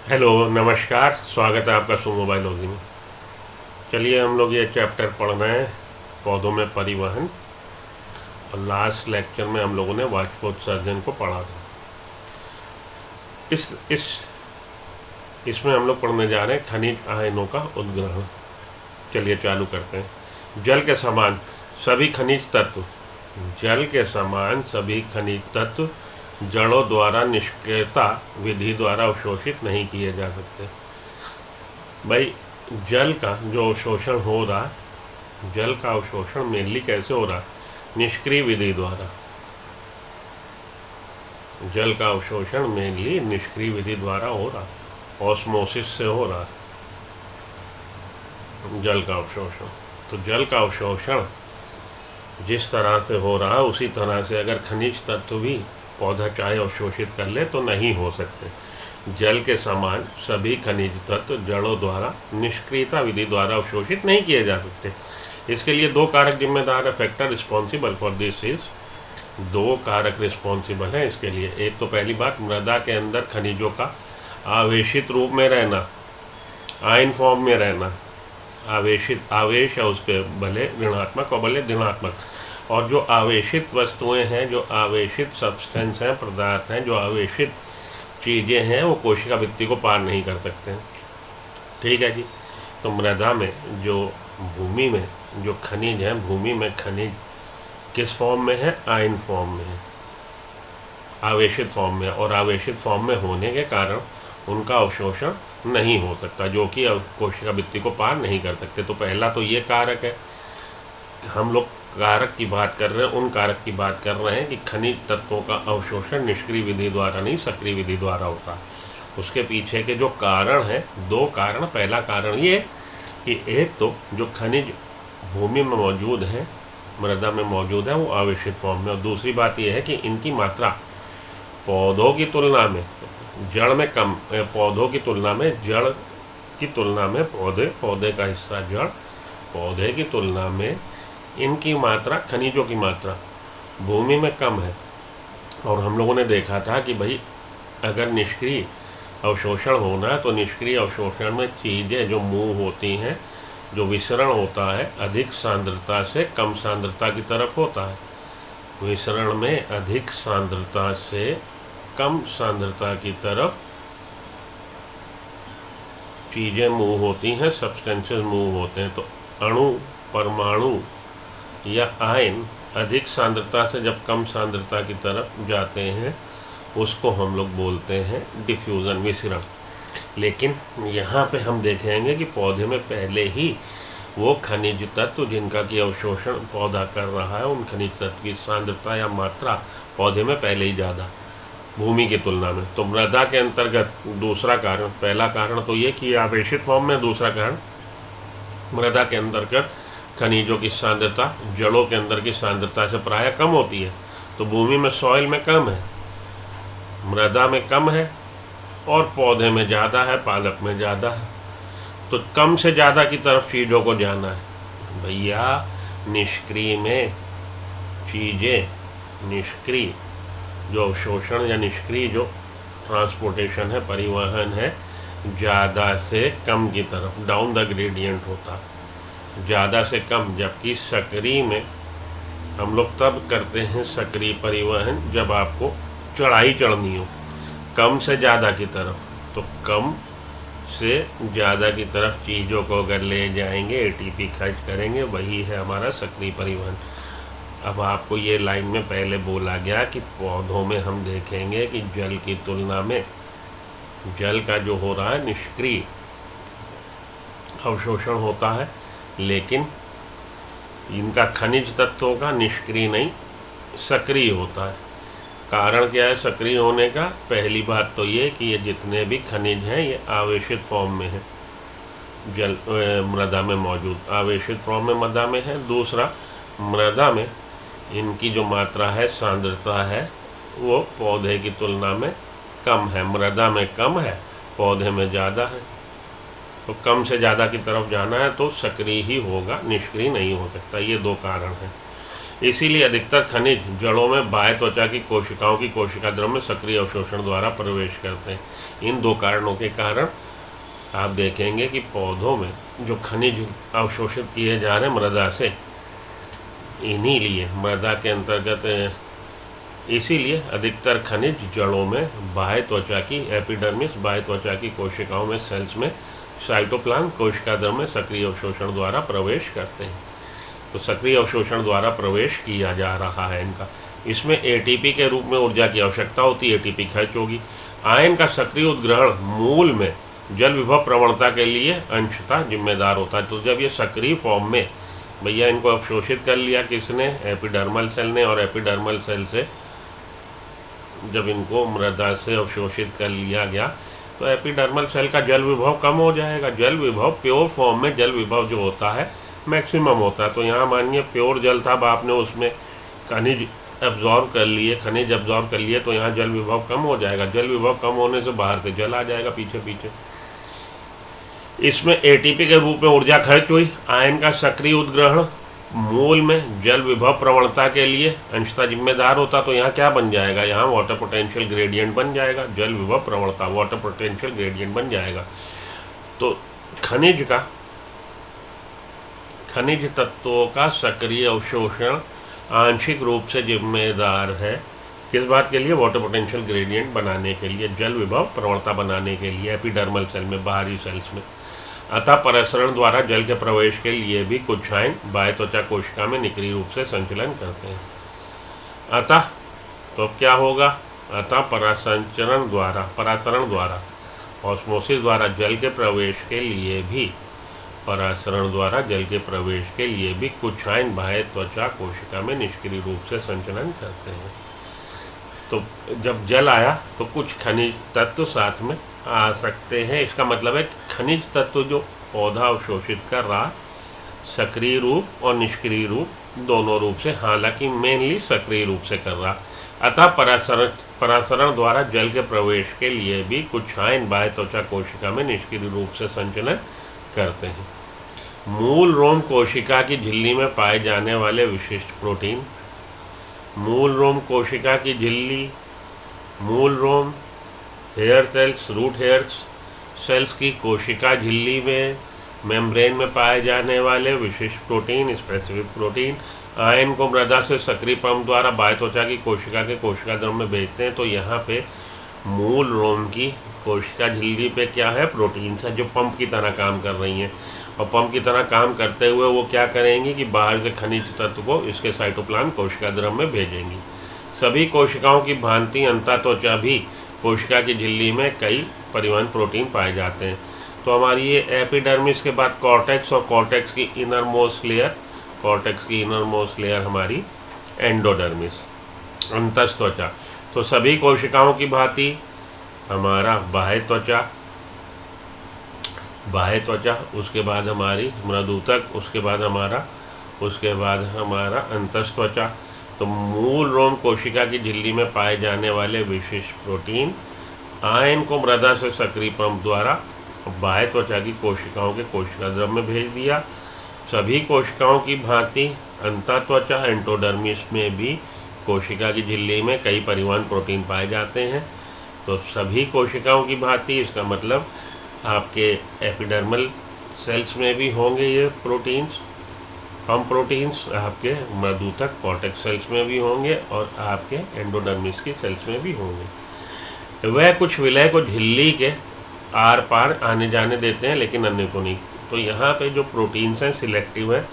Hello, नमस्कार। स्वागत है आपका सुमो बायोलॉजी में। चलिए हम लोग ये चैप्टर पढ़ रहे हैं, पौधों में परिवहन। और लास्ट लेक्चर में हम लोगों ने वाष्पोत्सर्जन को पढ़ा था। इस इस इसमें हम लोग पढ़ने जा रहे हैं खनिज आयनों का उद्ग्रहण। चलिए चालू करते हैं। जल के समान सभी खनिज तत्व जल के समान सभी खनिज तत्व जड़ों द्वारा निष्क्रियता विधि द्वारा अवशोषित नहीं किए जा सकते। भाई, जल का जो अवशोषण हो रहा, जल का अवशोषण मेनली कैसे हो रहा? निष्क्रिय विधि द्वारा। जल का अवशोषण मेनली निष्क्रिय विधि द्वारा हो रहा, ऑस्मोसिस से हो रहा जल का अवशोषण। तो जल का अवशोषण जिस तरह से हो रहा उसी तरह से अगर खनिज तत्व भी पौधा चाहे अवशोषित कर ले तो नहीं हो सकते। जल के समान सभी खनिज तत्व जड़ों द्वारा निष्क्रियता विधि द्वारा अवशोषित नहीं किए जा सकते। इसके लिए दो कारक जिम्मेदार है, factor responsible for this is. दो कारक रिस्पॉन्सिबल हैं इसके लिए। एक तो पहली बात, मृदा के अंदर खनिजों का आवेशित रूप में रहना, आयन फॉर्म में रहना। आवेशित आवेश है उस पर, भले ऋणात्मक और भले धनात्मक। और जो आवेशित वस्तुएं हैं, जो आवेशित सब्सटेंस हैं, पदार्थ हैं, जो आवेशित चीज़ें हैं, वो कोशिका भित्ति को पार नहीं कर सकते हैं। ठीक है जी। तो मृदा में जो भूमि में जो खनिज हैं, भूमि में खनिज किस फॉर्म में है? आयन फॉर्म में है, आवेशित फॉर्म में। और आवेशित फॉर्म में होने के कारण उनका अवशोषण नहीं हो सकता, जो कि कोशिका भित्ति को पार नहीं कर सकते। तो पहला तो ये कारक है। हम लोग कारक की बात कर रहे हैं, उन कारक की बात कर रहे हैं कि खनिज तत्वों का अवशोषण निष्क्रिय विधि द्वारा नहीं, सक्रिय विधि द्वारा होता। उसके पीछे के जो कारण हैं, दो कारण। पहला कारण ये कि एक तो जो खनिज भूमि में मौजूद हैं, मृदा में मौजूद है, वो आवेशित फॉर्म में। और दूसरी बात यह है कि इनकी मात्रा पौधों की तुलना में जड़ में कम, पौधों की तुलना में जड़ की तुलना में पौधे का हिस्सा जड़, पौधे की तुलना में इनकी मात्रा, खनिजों की मात्रा भूमि में कम है। और हम लोगों ने देखा था कि भाई अगर निष्क्रिय अवशोषण होना है तो निष्क्रिय अवशोषण में चीज़ें जो मूव होती हैं, जो विसरण होता है, अधिक सांद्रता से कम सांद्रता की तरफ होता है। विसरण में अधिक सांद्रता से कम सांद्रता की तरफ चीज़ें मूव होती हैं, सब्सटेंसेस मूव होते हैं। तो अणु, परमाणु या आयन अधिक सांद्रता से जब कम सांद्रता की तरफ जाते हैं, उसको हम लोग बोलते हैं डिफ्यूज़न, विसरण। लेकिन यहाँ पे हम देखेंगे कि पौधे में पहले ही वो खनिज तत्व जिनका कि अवशोषण पौधा कर रहा है, उन खनिज तत्व की सांद्रता या मात्रा पौधे में पहले ही ज़्यादा भूमि की तुलना में। तो मृदा के अंतर्गत दूसरा कारण, पहला कारण तो ये कि आवेशित फॉर्म में, दूसरा कारण मृदा के अंतर्गत खनिजों की सांद्रता जड़ों के अंदर की सांद्रता से प्रायः कम होती है। तो भूमि में, सॉइल में कम है, मृदा में कम है, और पौधे में ज़्यादा है, पालक में ज़्यादा है। तो कम से ज़्यादा की तरफ चीज़ों को जाना है भैया। निष्क्रिय में चीज़ें, निष्क्रिय जो अवशोषण या निष्क्रिय जो ट्रांसपोर्टेशन है, परिवहन है, ज़्यादा से कम की तरफ, डाउन द ग्रेडियंट होता, ज़्यादा से कम। जबकि सक्रिय में हम लोग तब करते हैं सक्रिय परिवहन जब आपको चढ़ाई चढ़नी हो, कम से ज़्यादा की तरफ। तो कम से ज़्यादा की तरफ चीज़ों को अगर ले जाएंगे, एटीपी खर्च करेंगे, वही है हमारा सक्रिय परिवहन। अब आपको ये लाइन में पहले बोला गया कि पौधों में हम देखेंगे कि जल की तुलना में जल का जो हो रहा है निष्क्रिय अवशोषण होता है, लेकिन इनका खनिज तत्वों का निष्क्रिय नहीं, सक्रिय होता है। कारण क्या है सक्रिय होने का? पहली बात तो ये कि ये जितने भी खनिज हैं ये आवेशित फॉर्म में है, जल मृदा में मौजूद आवेशित फॉर्म में मृदा में है। दूसरा, मृदा में इनकी जो मात्रा है, सांद्रता है, वो पौधे की तुलना में कम है। मृदा में कम है, पौधे में ज़्यादा है। तो कम से ज़्यादा की तरफ जाना है तो सक्रिय ही होगा, निष्क्रिय नहीं हो सकता। ये दो कारण हैं। इसीलिए अधिकतर खनिज जड़ों में बाह्य त्वचा की कोशिकाओं की कोशिका द्रव में सक्रिय अवशोषण द्वारा प्रवेश करते हैं। इन दो कारणों के कारण आप देखेंगे कि पौधों में जो खनिज अवशोषित किए जा रहे हैं मृदा से, इन्हीं लिए मृदा के अंतर्गत इसीलिए अधिकतर खनिज जड़ों में बाह्य त्वचा की एपिडर्मिस, बाह्य त्वचा की कोशिकाओं में, सेल्स में, साइटोप्लाज्म कोशिका द्रव में सक्रिय अवशोषण द्वारा प्रवेश करते हैं। तो सक्रिय अवशोषण द्वारा प्रवेश किया जा रहा है इनका। इसमें एटीपी के रूप में ऊर्जा की आवश्यकता होती है, एटीपी खर्च होगी। आयन का सक्रिय उद्ग्रहण मूल में जल विभव प्रवणता के लिए अंशतः जिम्मेदार होता है। तो जब ये सक्रिय फॉर्म में भैया इनको अवशोषित कर लिया किसने, एपिडर्मल सेल ने, और एपिडर्मल सेल से जब इनको मृदा से अवशोषित कर लिया गया तो एपिडर्मल सेल का जल विभव कम हो जाएगा। जल विभव प्योर फॉर्म में जल विभव जो होता है मैक्सिमम होता है। तो यहाँ मानिए प्योर जल था, अब आपने उसमें खनिज एब्जॉर्ब कर लिए, खनिज एब्जॉर्ब कर लिए, तो यहाँ जल विभव कम हो जाएगा। जल विभव कम होने से बाहर से जल आ जाएगा पीछे पीछे। इसमें एटीपी के रूप में ऊर्जा खर्च हुई। आयन का सक्रिय उद्ग्रहण मूल में जल विभव प्रवणता के लिए अंशतः जिम्मेदार होता। तो यहाँ क्या बन जाएगा, यहाँ वाटर पोटेंशियल ग्रेडियंट बन जाएगा। जल विभव प्रवणता वाटर पोटेंशियल ग्रेडियंट बन जाएगा। तो खनिज तत्वों का सक्रिय अवशोषण आंशिक रूप से जिम्मेदार है किस बात के लिए, वाटर पोटेंशियल ग्रेडियंट बनाने के लिए, जल विभव प्रवणता बनाने के लिए एपिडर्मल सेल में, बाहरी सेल्स में। अतः परासरण द्वारा जल के प्रवेश के लिए भी कुछ आयन बाह्य त्वचा कोशिका में निष्क्रिय रूप से संचलन करते हैं। अतः तो क्या होगा, अतः परासरण द्वारा ऑस्मोसिस द्वारा जल के प्रवेश के लिए भी, परासरण द्वारा जल के प्रवेश के लिए भी कुछ आयन बाह्य त्वचा कोशिका में निष्क्रिय रूप से संचलन करते हैं। तो जब जल आया तो कुछ खनिज तत्व साथ में आ सकते हैं। इसका मतलब है खनिज तत्व जो पौधा अवशोषित कर रहा, सक्रिय रूप और निष्क्रिय रूप दोनों रूप से, हालांकि मेनली सक्रिय रूप से कर रहा। अतः परासरण द्वारा जल के प्रवेश के लिए भी कुछ आयन बाह्य त्वचा कोशिका में निष्क्रिय रूप से संचलन करते हैं। मूल रोम कोशिका की झिल्ली में पाए जाने वाले विशिष्ट प्रोटीन, मूल रोम कोशिका की झिल्ली, मूल रोम, hair cells, root hairs cells की कोशिका झिल्ली में मेम्ब्रेन में पाए जाने वाले विशिष्ट प्रोटीन, स्पेसिफिक प्रोटीन आयन को मृदा से सक्रिय पंप द्वारा बाह्य त्वचा की कोशिका के कोशिका द्रव में भेजते हैं। तो यहाँ पे मूल रोम की कोशिका झिल्ली पे क्या है, प्रोटीन्स है जो पंप की तरह काम कर रही हैं। और पंप की तरह काम करते हुए वो क्या करेंगी कि बाहर से खनिज तत्व को इसके साइटोप्लाज्म कोशिका द्रव में भेजेंगी। सभी कोशिकाओं की भांति अंतःत्वचा भी कोशिका की झिल्ली में कई परिवहन प्रोटीन पाए जाते हैं। तो हमारी ये एपिडर्मिस के बाद कॉर्टेक्स, और कॉर्टेक्स की इनर मोस्ट लेयर हमारी एंडोडर्मिस, अंतःत्वचा। तो सभी कोशिकाओं की भांति हमारा बाह्य त्वचा, उसके बाद हमारी मृदुतक, उसके बाद हमारा अंतःत्वचा। तो मूल रोम कोशिका की झिल्ली में पाए जाने वाले विशिष्ट प्रोटीन आयन को मृदा से सक्रिय पंप द्वारा बाह्य त्वचा की कोशिकाओं के कोशिका द्रव में भेज दिया। सभी कोशिकाओं की भांति अंतःत्वचा एंडोडर्मिस में भी कोशिका की झिल्ली में कई परिवहन प्रोटीन पाए जाते हैं। तो सभी कोशिकाओं की भांति, इसका मतलब आपके एपिडर्मल सेल्स में भी होंगे ये प्रोटीन्स, पंप प्रोटीन्स, आपके मृदुतक कॉर्टेक्स सेल्स में भी होंगे, और आपके एंडोडर्मिस की सेल्स में भी होंगे। वह कुछ विलय को झिल्ली के आर पार आने जाने देते हैं लेकिन अन्य को नहीं। तो यहाँ पे जो प्रोटीन्स हैं सिलेक्टिव हैं,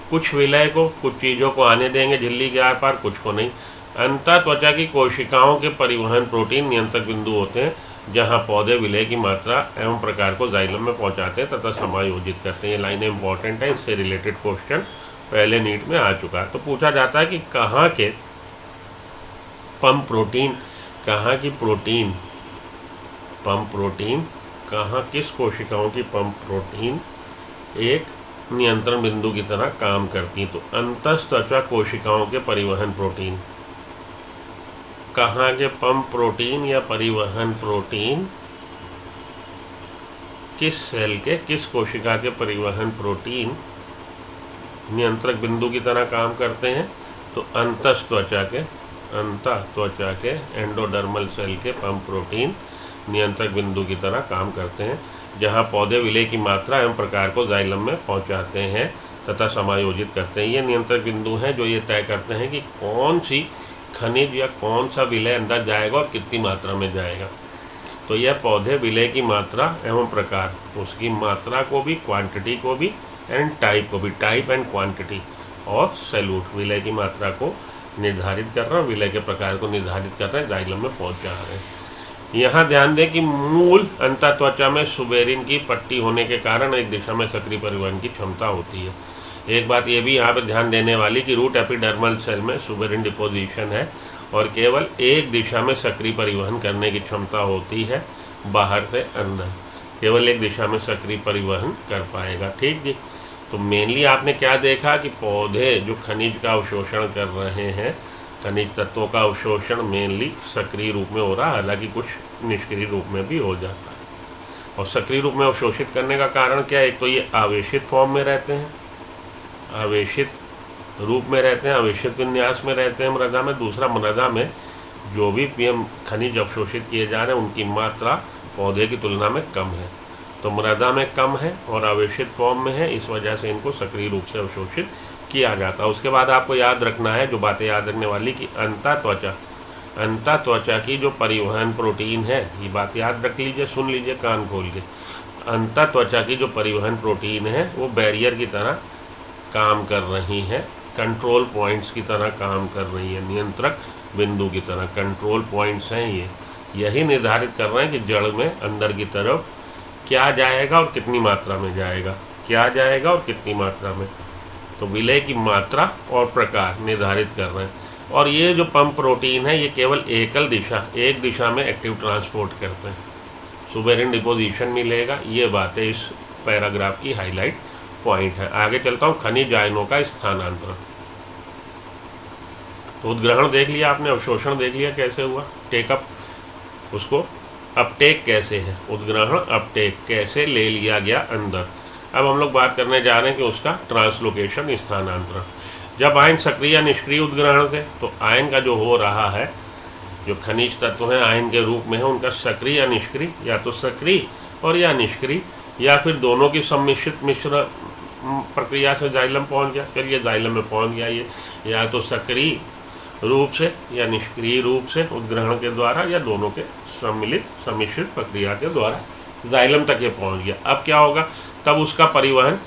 कुछ विलय को, कुछ चीज़ों को आने देंगे झिल्ली के आर पार, कुछ को नहीं। अंतःत्वचा की कोशिकाओं के परिवहन प्रोटीन नियंत्रक बिंदु होते हैं जहाँ पौधे विलय की मात्रा एवं प्रकार को जाइलम में पहुँचाते हैं तथा समायोजित करते हैं। ये लाइनें इंपॉर्टेंट है, इससे रिलेटेड क्वेश्चन पहले नीट में आ चुका है। तो पूछा जाता है कि कहाँ के पंप प्रोटीन, कहाँ की प्रोटीन, पंप प्रोटीन, कहाँ किस कोशिकाओं की पंप प्रोटीन एक नियंत्रण बिंदु की तरह काम करती। तो अंतःत्वचा कोशिकाओं के परिवहन प्रोटीन, कहाँ के पंप प्रोटीन या परिवहन प्रोटीन किस सेल के, किस कोशिका के परिवहन प्रोटीन नियंत्रक बिंदु की तरह काम करते हैं, तो अंतः त्वचा के एंडोडर्मल सेल के पंप प्रोटीन नियंत्रक बिंदु की तरह काम करते हैं, जहां पौधे विलेय की मात्रा एवं प्रकार को जाइलम में पहुंचाते हैं तथा समायोजित करते हैं। ये नियंत्रक बिंदु हैं जो ये तय करते हैं कि कौन सी खनिज या कौन सा विलेय अंदर जाएगा और कितनी मात्रा में जाएगा। तो यह पौधे विलेय की मात्रा एवं प्रकार, उसकी मात्रा को भी, क्वांटिटी को भी एंड टाइप को भी, टाइप एंड क्वांटिटी और सैल्यूट, विलेय की मात्रा को निर्धारित कर रहे हैं, विलेय के प्रकार को निर्धारित कर रहे हैं, जाइलम में पहुंच जा रहे हैं। यहाँ ध्यान दें कि मूल अंतःत्वचा में सुबेरिन की पट्टी होने के कारण एक दिशा में सक्रिय परिवहन की क्षमता होती है। एक बात ये भी यहाँ पे ध्यान देने वाली कि रूट एपिडर्मल सेल में सुबेरिन डिपोजिशन है और केवल एक दिशा में सक्रिय परिवहन करने की क्षमता होती है, बाहर से अंदर केवल एक दिशा में सक्रिय परिवहन कर पाएगा। ठीक जी। तो मेनली आपने क्या देखा कि पौधे जो खनिज का अवशोषण कर रहे हैं, खनिज तत्वों का अवशोषण मेनली सक्रिय रूप में हो रहा है, हालांकि कुछ निष्क्रिय रूप में भी हो जाता है। और सक्रिय रूप में अवशोषित करने का कारण क्या है? एक तो ये आवेशित फॉर्म में रहते हैं, आवेशित रूप में रहते हैं, आवेशित विन्यास में रहते हैं मृदा में। दूसरा, मृदा में जो भी पीएम खनिज अवशोषित किए जा रहे हैं उनकी मात्रा पौधे की तुलना में कम है। तो मृदा में कम है और आवेशित फॉर्म में है, इस वजह से इनको सक्रिय रूप से अवशोषित किया जाता है। उसके बाद आपको याद रखना है, जो बातें याद रखने वाली, कि अंतःत्वचा की जो परिवहन प्रोटीन है, ये बात याद रख लीजिए, सुन लीजिए कान खोल के। अंतःत्वचा की जो परिवहन प्रोटीन है वो बैरियर की तरह काम कर रही है, कंट्रोल पॉइंट्स की तरह काम कर रही है, नियंत्रक बिंदु की तरह कंट्रोल पॉइंट्स हैं ये। यही निर्धारित कर रहे हैं कि जड़ में अंदर की तरफ क्या जाएगा और कितनी मात्रा में जाएगा, क्या जाएगा और कितनी मात्रा में। तो विलेय की मात्रा और प्रकार निर्धारित कर रहे हैं। और ये जो पंप प्रोटीन है ये केवल एक दिशा में एक्टिव ट्रांसपोर्ट करते हैं, सुबेरिन डिपोजिशन मिलेगा। ये बातें इस पैराग्राफ की हाईलाइट पॉइंट है। आगे चलता हूँ, खनिज आयनों का स्थानांतरण। तो उद्ग्रहण देख लिया आपने, अवशोषण देख लिया कैसे हुआ, टेकअप, उसको अपटेक कैसे है, उद्ग्रहण अपटेक कैसे ले लिया गया अंदर। अब हम लोग बात करने जा रहे हैं कि उसका ट्रांसलोकेशन, स्थानांतरण। जब आयन सक्रिय या निष्क्रिय उद्ग्रहण से, तो आयन का जो हो रहा है, जो खनिज तत्व हैं आयन के रूप में है, उनका सक्रिय या निष्क्रिय, या तो सक्रिय और या निष्क्रिय, या फिर दोनों की सम्मिश्रित मिश्र प्रक्रिया से जाइलम पहुंच गया। चलिए जाइलम में पहुंच गया ये, या तो सक्रिय रूप से या निष्क्रिय रूप से उद्ग्रहण के द्वारा, या दोनों के सम्मिश्रित प्रक्रिया के द्वारा जाइलम तक ये पहुंच गया। अब क्या होगा? तब उसका परिवहन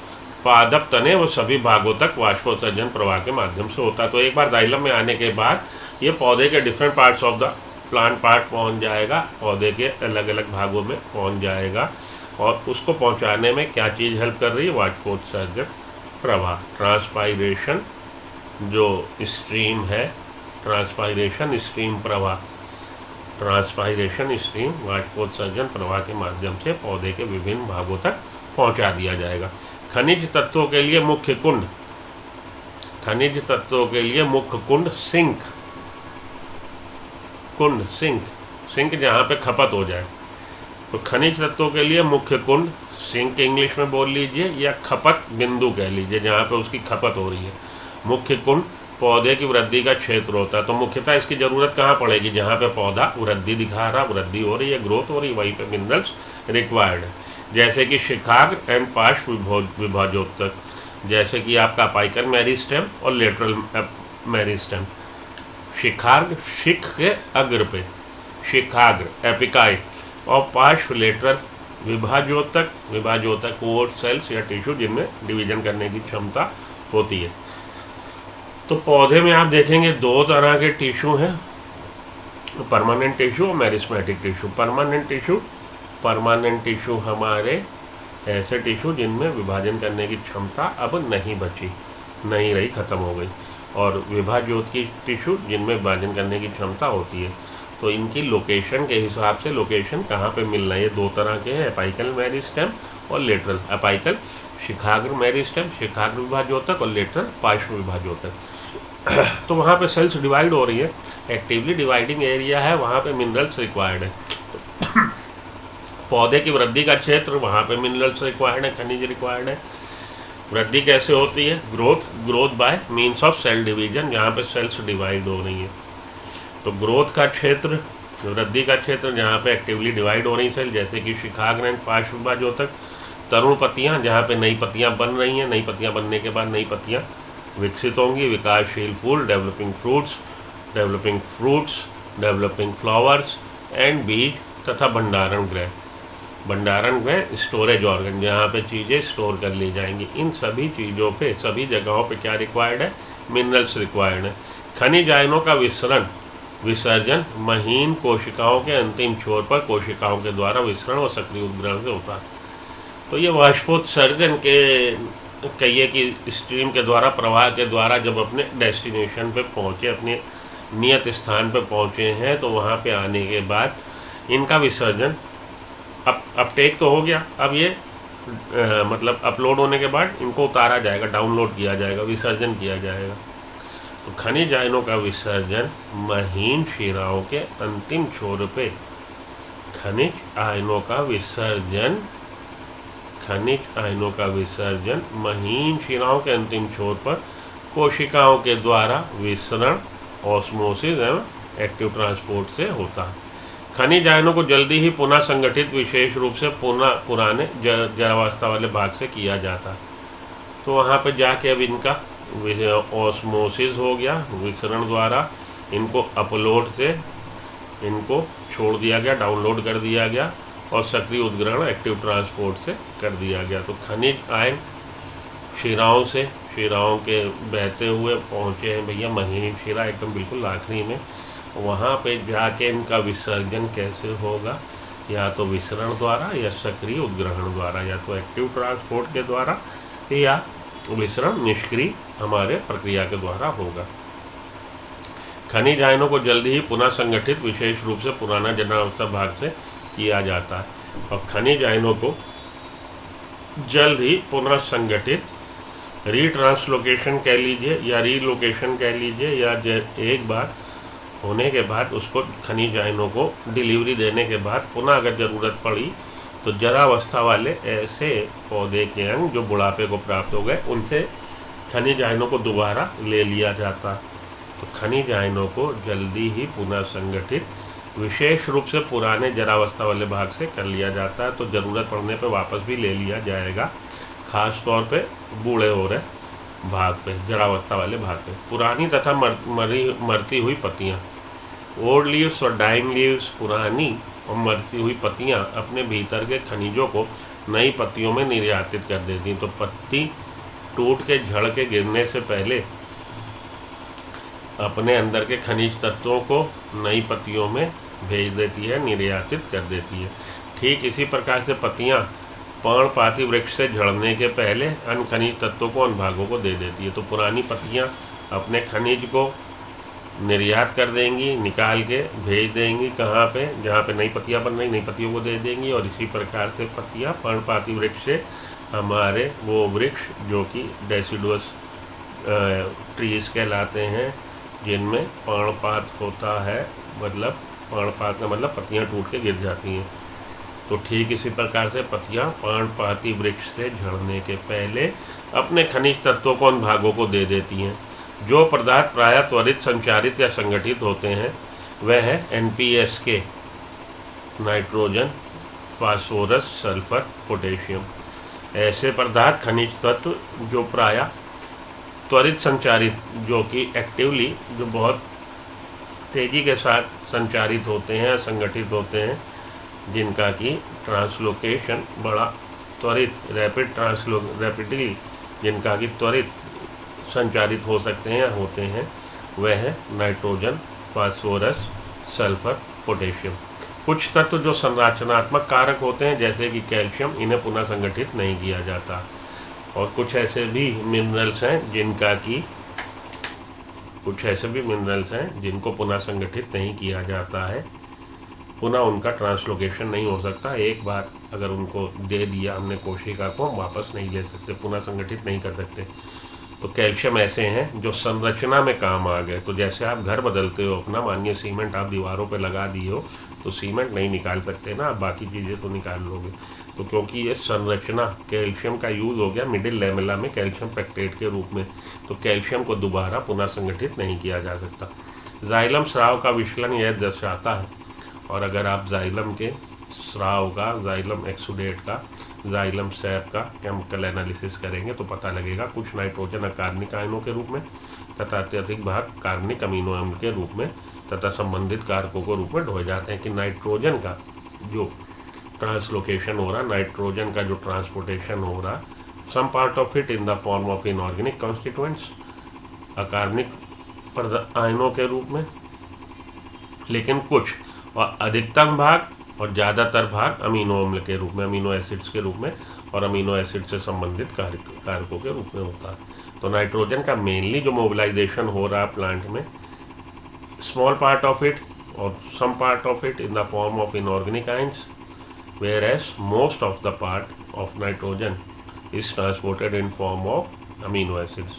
पादप तने व सभी भागों तक वाष्पोत्सर्जन प्रवाह के माध्यम से होता है। तो एक बार जाइलम में आने के बाद ये पौधे के different parts of the plant part पहुंच जाएगा, पौधे के अलग अलग भागों में पहुंच जाएगा। और उसको पहुंचाने में क्या चीज़ हेल्प कर रही है? वाष्पोत्सर्जन प्रवाह, ट्रांसपायरेशन जो स्ट्रीम है, ट्रांसपायरेशन स्ट्रीम प्रवाह, ट्रांसपायरेशन स्ट्रीम वाष्पोत्सर्जन प्रवाह के माध्यम से पौधे के विभिन्न भागों तक पहुंचा दिया जाएगा। खनिज तत्वों के लिए मुख्य कुंड, खनिज तत्वों के लिए मुख्य कुंड सिंक, कुंड सिंक जहाँ पे खपत हो जाए। तो खनिज तत्वों के लिए मुख्य कुंड सिंक इंग्लिश में बोल लीजिए, या खपत बिंदु कह लीजिए, जहाँ पे उसकी खपत हो रही है। मुख्य कुंड पौधे की वृद्धि का क्षेत्र होता है। तो मुख्यतः इसकी ज़रूरत कहाँ पड़ेगी? जहाँ पे पौधा वृद्धि दिखा रहा, वृद्धि हो रही है, ग्रोथ हो रही है, वहीं पे मिनरल्स रिक्वायर्ड है। जैसे कि शिखाग्र एंड पार्श्व विभाजोत्तक, जैसे कि आपका अपाइकल मेरिस्टेम और लेटरल मेरिस्टेम। शिखाग्र, शिख के अग्र पे शिखाग्र एपिकाई, और पार्श्व लेटरल विभाजोत्तक कोट सेल्स या टिश्यू जिनमें डिवीजन करने की क्षमता होती है। तो पौधे में आप देखेंगे दो तरह के टिश्यू हैं, परमानेंट टिश्यू और मेरिस्मेटिक टिश्यू। परमानेंट टिश्यू हमारे ऐसे टिश्यू जिनमें विभाजन करने की क्षमता अब नहीं बची, नहीं रही, खत्म हो गई। और विभाज्योत टिश्यू जिनमें विभाजन करने की क्षमता होती है। तो इनकी लोकेशन के हिसाब से लोकेशन कहाँ पे मिलना है, ये दो तरह के हैं, अपाइकल मेरिस्टेम और लेटरल। अपाइकल शिखाग्र मेरिस्टेम, शिखाग्र विभाजोत्तक, और लेटरल पार्श्व विभाजोत्तक। तो वहाँ पे सेल्स डिवाइड हो रही है, एक्टिवली डिवाइडिंग एरिया है, वहाँ पे मिनरल्स रिक्वायर्ड है। तो पौधे की वृद्धि का क्षेत्र, वहाँ पे मिनरल्स रिक्वायर्ड है, खनिज रिक्वायर्ड है। वृद्धि कैसे होती है? Growth by means of cell division, जहाँ पे सेल्स डिवाइड हो रही हैं। तो ग्रोथ का क्षेत्र, वृद्धि का क्षेत्र जहाँ पे एक्टिवली डिवाइड हो रही सेल, जैसे कि शिखाग्रंथ, पार्श्वभाजोतक, तरुण पत्तियाँ जहाँ पे नई पत्तियाँ बन रही हैं, नई पत्तियाँ बनने के बाद नई पत्तियाँ विकसित होंगी, विकासशील फूल, developing fruits, developing flowers and बीज, तथा भंडारण गृह स्टोरेज ऑर्गन, जहाँ पे चीज़ें स्टोर कर ली जाएंगी। इन सभी चीज़ों पे, सभी जगहों पे क्या रिक्वायर्ड है? मिनरल्स रिक्वायर्ड है। खनिज आयनों का विसर्जन महीन कोशिकाओं के अंतिम छोर पर कोशिकाओं के द्वारा विसरण और सक्रिय उद्ग्रहण से होता है। तो ये वाष्पोत्सर्जन के कहिए कि स्ट्रीम के द्वारा, प्रवाह के द्वारा जब अपने डेस्टिनेशन पे पहुँचे, अपने नियत स्थान पे पहुँचे हैं, तो वहाँ पे आने के बाद इनका विसर्जन अपटेक तो हो गया। अब ये मतलब अपलोड होने के बाद इनको उतारा जाएगा, डाउनलोड किया जाएगा, विसर्जन किया जाएगा। तो खनिज आयनों का विसर्जन महीन शिराओं के अंतिम छोर पे, खनिज आयनों का विसर्जन महीन शिराओं के अंतिम छोर पर कोशिकाओं के द्वारा विसरण, ऑस्मोसिस एवं एक्टिव ट्रांसपोर्ट से होता है। खनिज आयनों को जल्दी ही पुनः संगठित विशेष रूप से पुराने जरावस्था वाले भाग से किया जाता है। तो वहाँ पे जाके अब इनका ऑस्मोसिस हो गया, विसरण द्वारा इनको अपलोड से इनको छोड़ दिया गया, डाउनलोड कर दिया गया, और सक्रिय उद्ग्रहण, एक्टिव ट्रांसपोर्ट से कर दिया गया। तो खनिज आयन शिराओं के बहते हुए पहुँचे हैं भैया महीन शिरा, एकदम बिल्कुल आखिरी में। वहाँ पे जाके इनका विसर्जन कैसे होगा? या तो विसरण द्वारा, या सक्रिय उद्ग्रहण द्वारा, या तो एक्टिव ट्रांसपोर्ट के द्वारा, या विसरण निष्क्रिय हमारे प्रक्रिया के द्वारा होगा। खनिज आयनों को जल्दी ही पुनः संगठित विशेष रूप से पुराना जनावस्था भाग से किया जाता है। और खनिज आयनों को जल्द ही पुनः संगठित, रीट्रांसलोकेशन कह लीजिए या रीलोकेशन कह लीजिए, या एक बार होने के बाद उसको खनिज आयनों को डिलीवरी देने के बाद पुनः अगर ज़रूरत पड़ी तो जरावस्था वाले ऐसे पौधे के अंग जो बुढ़ापे को प्राप्त हो गए, उनसे खनिज आयनों को दोबारा ले लिया जाता। तो खनिज आयनों को जल्दी ही पुनः संगठित विशेष रूप से पुराने जरावस्था वाले भाग से कर लिया जाता है। तो ज़रूरत पड़ने पर वापस भी ले लिया जाएगा, ख़ास तौर पे बूढ़े हो रहे भाग पे, जरावस्था वाले भाग पे। पुरानी तथा मरती हुई पत्तियाँ, ओल्ड लीव्स और डाइंग लीव्स, पुरानी और मरती हुई पत्तियाँ अपने भीतर के खनिजों को नई पत्तियों में निर्यातित कर देती। तो पत्ती टूट के झड़ के गिरने से पहले अपने अंदर के खनिज तत्वों को नई पत्तियों में भेज देती है, निर्यातित कर देती है। ठीक इसी प्रकार से पत्तियाँ पर्णपाती वृक्ष से झड़ने के पहले अन्य खनिज तत्वों को अन्य भागों को दे देती है। तो पुरानी पत्तियाँ अपने खनिज को निर्यात कर देंगी, निकाल के भेज देंगी कहाँ पे? जहाँ पे नई पत्तियाँ बन रही, नई पत्तियों को दे देंगी। और इसी प्रकार से पत्तियाँ पर्णपाती वृक्ष से हमारे वो वृक्ष जो कि डेसिडुअस ट्रीज कहलाते हैं, जिनमें पर्णपात होता है, मतलब पर्णपात का मतलब पत्तियाँ टूट के गिर जाती हैं। तो ठीक इसी प्रकार से पत्तियाँ पर्णपाती वृक्ष से झड़ने के पहले अपने खनिज तत्वों को उन भागों को दे देती हैं। जो पदार्थ प्रायः त्वरित संचारित या संगठित होते हैं वह है NPSK, nitrogen, phosphorus, sulphur, potassium. ऐसे पदार्थ खनिज तत्व जो प्रायः त्वरित संचारित, जो कि एक्टिवली, जो बहुत तेज़ी के साथ संचारित होते हैं, संगठित होते हैं, जिनका कि ट्रांसलोकेशन बड़ा त्वरित, रैपिडली जिनका कि त्वरित संचारित हो सकते हैं या होते हैं, वह है नाइट्रोजन, फास्फोरस, सल्फर, पोटेशियम। कुछ तत्व जो संरचनात्मक कारक होते हैं जैसे कि कैल्शियम, इन्हें पुनः संगठित नहीं किया जाता। और कुछ ऐसे भी मिनरल्स हैं जिनको पुनः संगठित नहीं किया जाता है, पुनः उनका ट्रांसलोकेशन नहीं हो सकता। एक बार अगर उनको दे दिया हमने कोशिका को, हम वापस नहीं ले सकते, पुनः संगठित नहीं कर सकते। तो कैल्शियम ऐसे हैं जो संरचना में काम आ गए। तो जैसे आप घर बदलते हो अपना, मानिए सीमेंट आप दीवारों पे लगा दिए हो, तो सीमेंट नहीं निकाल सकते ना, आप बाकी चीज़ें तो निकाल लोगे। तो क्योंकि ये संरचना कैल्शियम का यूज़ हो गया मिडिल लेमेला में कैल्शियम पेक्टेट के रूप में, तो कैल्शियम को दोबारा पुनः संगठित नहीं किया जा सकता। जाइलम स्राव का विचलन यह दर्शाता है, और अगर आप जाइलम के स्राव का, जाइलम एक्सुडेट का, जाइलम सैप का केमिकल एनालिसिस करेंगे तो पता लगेगा कुछ नाइट्रोजन अकार्बनिक आयनों के रूप में तथा अत्यधिक भाग कार्बनिक अमीनो अम्ल के रूप में तथा संबंधित कारकों के रूप में ढोए जाते हैं। कि नाइट्रोजन का जो ट्रांसलोकेशन हो रहा, नाइट्रोजन का जो ट्रांसपोर्टेशन हो रहा, some part of it in the form of inorganic constituents, अकार्बनिक आयनों के रूप में, लेकिन कुछ और अधिकतम भाग और ज़्यादातर भाग अमीनो अम्ल के रूप में, अमीनो एसिड्स के रूप में और अमीनो एसिड से संबंधित कारकों के रूप में होता है। तो नाइट्रोजन का मेनली जो मोबिलाइजेशन हो रहा है प्लांट में, स्मॉल पार्ट ऑफ इट और some part of it in the form of inorganic ions, whereas most of the part of nitrogen is transported in form of amino acids।